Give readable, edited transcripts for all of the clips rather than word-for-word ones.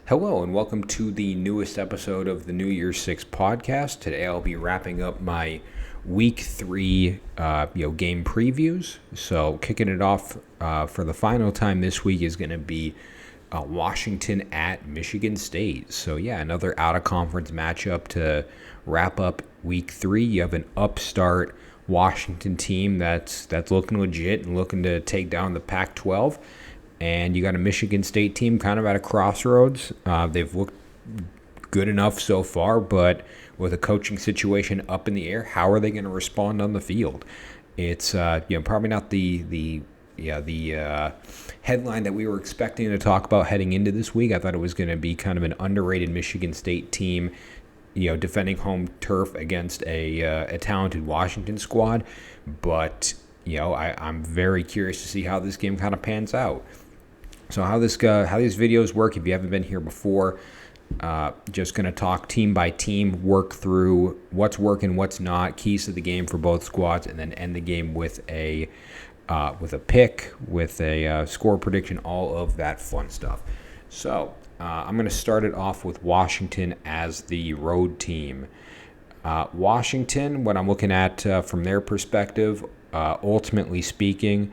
Hello and welcome to the newest episode of the New Year's Six podcast. Today I'll be wrapping up my Week 3 game previews. So kicking it off for the final time this week is going to be Washington at Michigan State. So yeah, another out-of-conference matchup to wrap up Week 3. You have an upstart Washington team that's looking legit and looking to take down the Pac-12. And you got a Michigan State team kind of at a crossroads. They've looked good enough so far, but with a coaching situation up in the air, how are they going to respond on the field? It's probably not the headline that we were expecting to talk about heading into this week. I thought it was going to be kind of an underrated Michigan State team, defending home turf against a talented Washington squad. But I'm very curious to see how this game kind of pans out. So how these videos work, if you haven't been here before, just going to talk team by team, work through what's working, what's not, keys to the game for both squads, and then end the game with a pick, with a score prediction, all of that fun stuff. So I'm going to start it off with Washington as the road team. Washington, what I'm looking at from their perspective, ultimately speaking,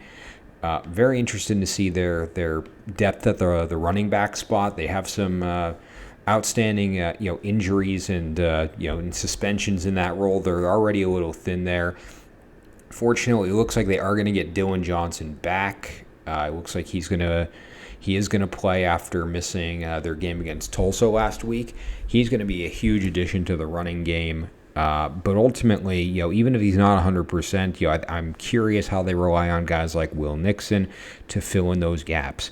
very interested to see their depth at the running back spot. They have some outstanding injuries and suspensions in that role. They're already a little thin there. Fortunately, it looks like they are going to get Dylan Johnson back. It looks like he is going to play after missing their game against Tulsa last week. He's going to be a huge addition to the running game. But ultimately, even if he's not 100%, I'm curious how they rely on guys like Will Nixon to fill in those gaps.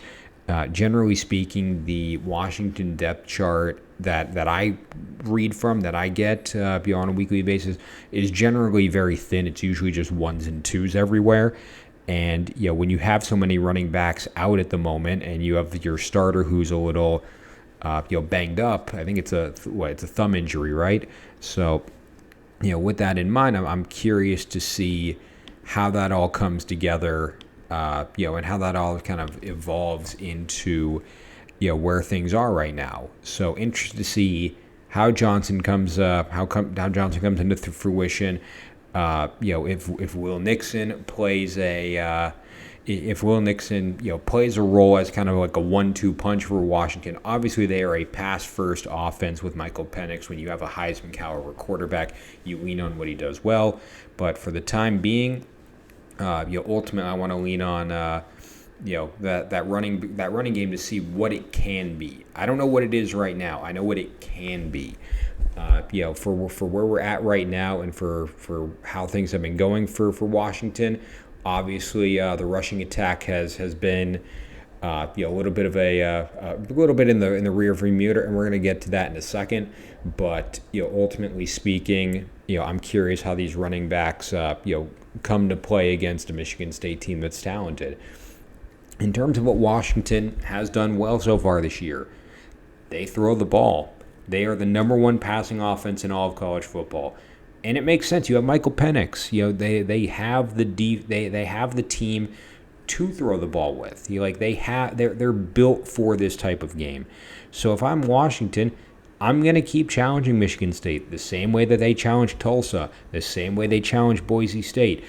Generally speaking, the Washington depth chart that I read from, that I get on a weekly basis, is generally very thin. It's usually just ones and twos everywhere. And when you have so many running backs out at the moment, and you have your starter who's a little banged up, I think it's a thumb injury, right? So with that in mind, I'm curious to see how that all comes together, and how that all kind of evolves into, where things are right now. So interested to see how Johnson comes into fruition. If Will Nixon plays plays a role as kind of like a 1-2 punch for Washington. Obviously, they are a pass-first offense with Michael Penix. When you have a Heisman caliber quarterback, you lean on what he does well. But for the time being, ultimately, I want to lean on that running game to see what it can be. I don't know what it is right now. I know what it can be. For where we're at right now, and for how things have been going for Washington. Obviously, the rushing attack has been a little bit in the rearview mirror, and we're going to get to that in a second. But ultimately speaking, I'm curious how these running backs come to play against a Michigan State team that's talented. In terms of what Washington has done well so far this year, they throw the ball. They are the number one passing offense in all of college football. And it makes sense. You have Michael Penix. They have they have the team to throw the ball with. They're built for this type of game. So if I'm Washington, I'm going to keep challenging Michigan State the same way that they challenged Tulsa, the same way they challenged Boise State.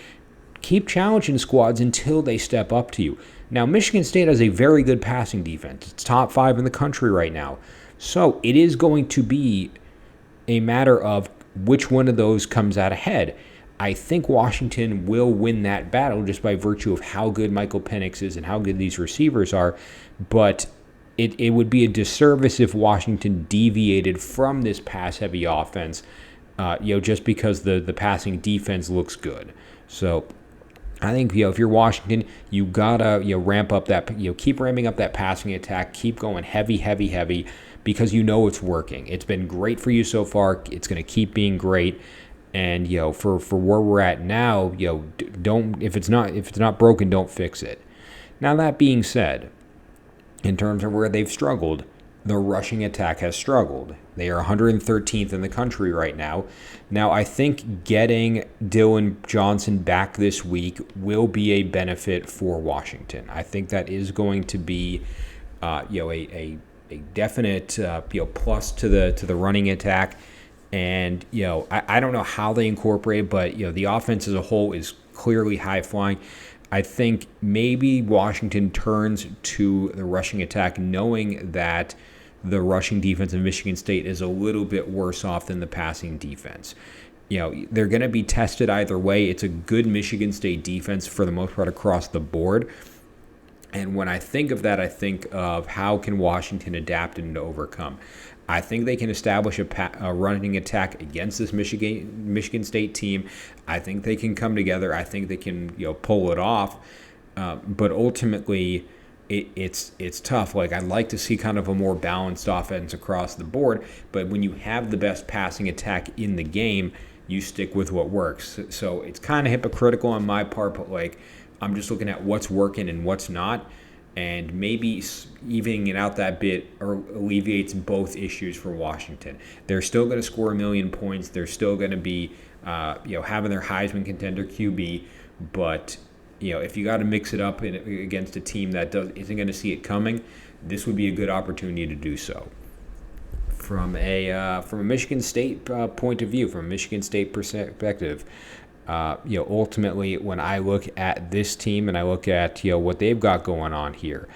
Keep challenging squads until they step up to you. Now, Michigan State has a very good passing defense. It's top 5 in the country right now. So it is going to be a matter of which one of those comes out ahead. I think Washington will win that battle just by virtue of how good Michael Penix is and how good these receivers are. But it would be a disservice if Washington deviated from this pass-heavy offense, just because the passing defense looks good. So I think if you're Washington, you gotta ramp up that keep ramping up that passing attack, keep going heavy, because it's working. It's been great for you so far. It's going to keep being great. And for where we're at now, don't if it's not broken, don't fix it. Now that being said, in terms of where they've struggled, the rushing attack has struggled. They are 113th in the country right now. Now, I think getting Dylan Johnson back this week will be a benefit for Washington. I think that is going to be a definite plus to the running attack. And I don't know how they incorporate it, but the offense as a whole is clearly high flying. I think maybe Washington turns to the rushing attack, knowing that the rushing defense of Michigan State is a little bit worse off than the passing defense. They're going to be tested either way. It's a good Michigan State defense for the most part across the board. And when I think of that, I think of how can Washington adapt and overcome. I think they can establish a running attack against this Michigan State team. I think they can come together. I think they can pull it off. But ultimately, it's tough. Like, I'd like to see kind of a more balanced offense across the board. But when you have the best passing attack in the game, you stick with what works. So it's kind of hypocritical on my part, but I'm just looking at what's working and what's not. And maybe evening it out that bit or alleviates both issues for Washington. They're still going to score 1 million points. They're still going to be, having their Heisman contender QB. But if you got to mix it up against a team that isn't going to see it coming, this would be a good opportunity to do so. From a Michigan State point of view, from a Michigan State perspective. Ultimately, when I look at this team and I look at what they've got going on here,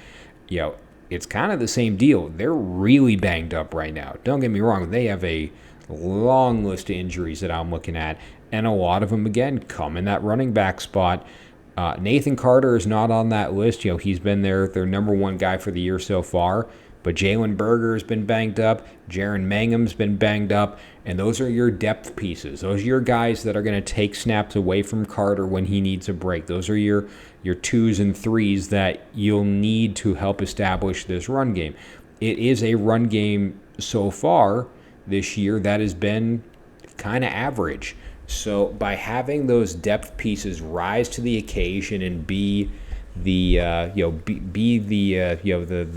it's kind of the same deal. They're really banged up right now. Don't get me wrong; they have a long list of injuries that I'm looking at, and a lot of them again come in that running back spot. Nathan Carter is not on that list. He's been their number one guy for the year so far. But Jalen Berger has been banged up. Jaron Mangum's been banged up. And those are your depth pieces. Those are your guys that are going to take snaps away from Carter when he needs a break. Those are your 2s and 3s that you'll need to help establish this run game. It is a run game so far this year that has been kind of average. So by having those depth pieces rise to the occasion and be the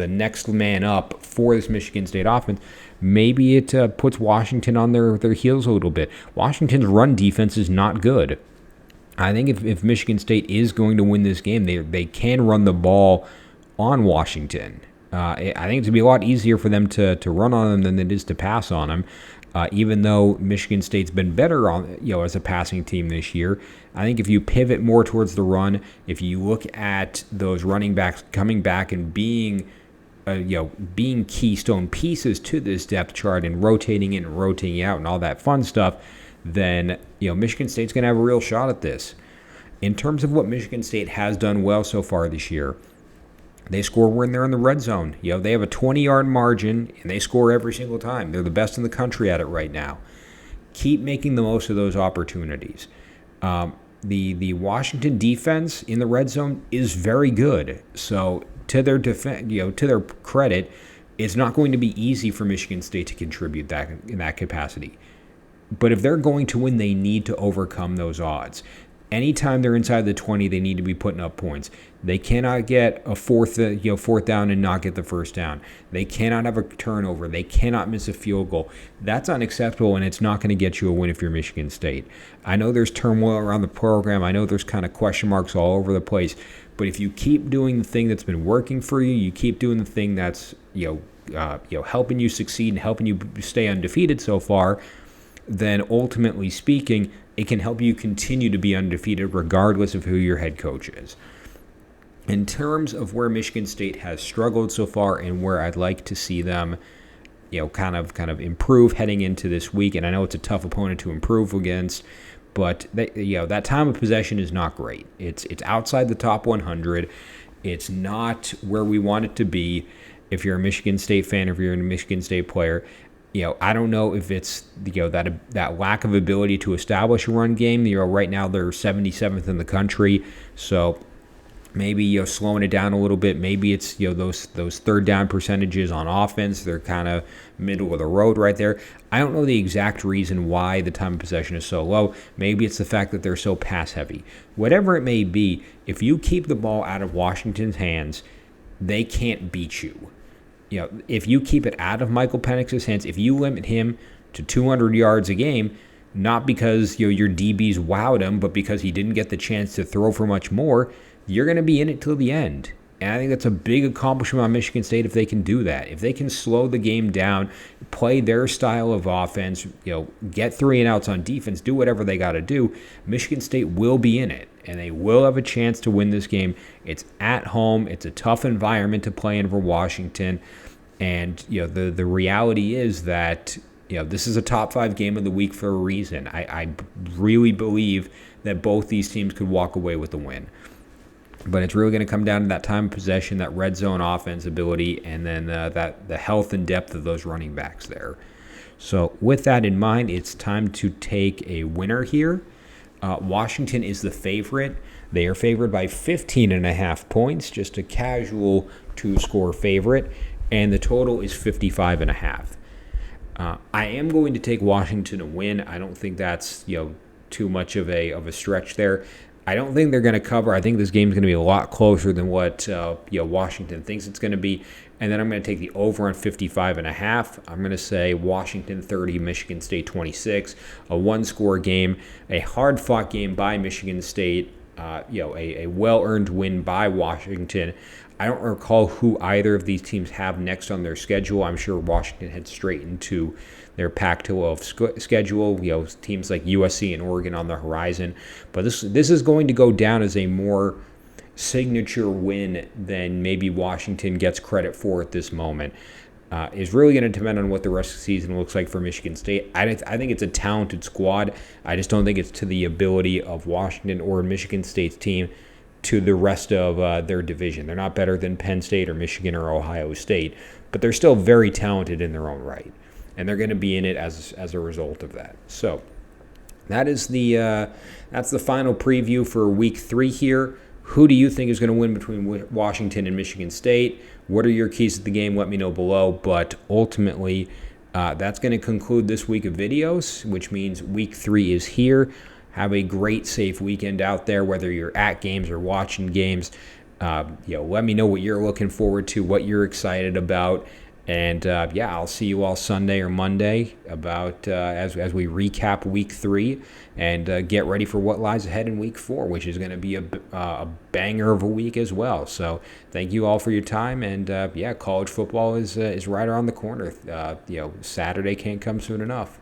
next man up for this Michigan State offense, maybe it puts Washington on their heels a little bit. Washington's run defense is not good. I think if Michigan State is going to win this game, they can run the ball on Washington. I think it's going to be a lot easier for them to run on them than it is to pass on them. Even though Michigan State's been better on as a passing team this year, I think if you pivot more towards the run, if you look at those running backs coming back and being keystone pieces to this depth chart and rotating in and rotating out and all that fun stuff, then Michigan State's going to have a real shot at this. In terms of what Michigan State has done well so far this year, they score when they're in the red zone. They have a 20-yard margin, and they score every single time. They're the best in the country at it right now. Keep making the most of those opportunities. The Washington defense in the red zone is very good. So to their to their credit, it's not going to be easy for Michigan State to contribute that in that capacity. But if they're going to win, they need to overcome those odds. Anytime they're inside the 20, they need to be putting up points. They cannot get a fourth down and not get the first down. They cannot have a turnover. They cannot miss a field goal. That's unacceptable, and it's not going to get you a win if you're Michigan State. I know there's turmoil around the program. I know there's kind of question marks all over the place. But if you keep doing the thing that's been working for you, you keep doing the thing that's helping you succeed and helping you stay undefeated so far, then ultimately speaking, it can help you continue to be undefeated regardless of who your head coach is. In terms of where Michigan State has struggled so far and where I'd like to see them, kind of improve heading into this week, and I know it's a tough opponent to improve against, but that time of possession is not great. It's outside the top 100. It's not where we want it to be. If you're a Michigan State fan, if you're a Michigan State player, I don't know if it's that lack of ability to establish a run game. Right now they're 77th in the country, so maybe slowing it down a little bit. Maybe it's those third down percentages on offense. They're kind of middle of the road right there. I don't know the exact reason why the time of possession is so low. Maybe it's the fact that they're so pass heavy. Whatever it may be, if you keep the ball out of Washington's hands, they can't beat you. If you keep it out of Michael Penix's hands, if you limit him to 200 yards a game, not because your DBs wowed him, but because he didn't get the chance to throw for much more, you're going to be in it till the end. And I think that's a big accomplishment on Michigan State if they can do that. If they can slow the game down, play their style of offense, get 3-and-outs on defense, do whatever they got to do, Michigan State will be in it, and they will have a chance to win this game. It's at home. It's a tough environment to play in for Washington. And the reality is that this is a top 5 game of the week for a reason. I really believe that both these teams could walk away with the win. But it's really going to come down to that time of possession, that red zone offense ability, and then the health and depth of those running backs there. So with that in mind, it's time to take a winner here. Washington is the favorite. They are favored by 15.5 points, just a casual 2-score favorite, and the total is 55.5. I am going to take Washington to win. I don't think that's too much of a stretch there. I don't think they're going to cover. I think this game is going to be a lot closer than what Washington thinks it's going to be. And then I'm going to take the over on 55.5. I'm going to say Washington 30, Michigan State 26. A 1-score game, a hard-fought game by Michigan State. A well-earned win by Washington. I don't recall who either of these teams have next on their schedule. I'm sure Washington heads straight into their Pac-12 schedule. Teams like USC and Oregon on the horizon. But this is going to go down as a more signature win than maybe Washington gets credit for at this moment. Is really going to depend on what the rest of the season looks like for Michigan State. I think it's a talented squad. I just don't think it's to the ability of Washington or Michigan State's team to the rest of their division. They're not better than Penn State or Michigan or Ohio State, but they're still very talented in their own right, and they're going to be in it as a result of that. So that's the final preview for Week 3 here. Who do you think is going to win between Washington and Michigan State? What are your keys to the game? Let me know below. But ultimately, that's going to conclude this week of videos, which means Week 3 is here. Have a great, safe weekend out there, whether you're at games or watching games. Let me know what you're looking forward to, what you're excited about. And, I'll see you all Sunday or Monday as we recap Week 3 and get ready for what lies ahead in Week 4, which is going to be a banger of a week as well. So thank you all for your time. And, college football is right around the corner. Saturday can't come soon enough.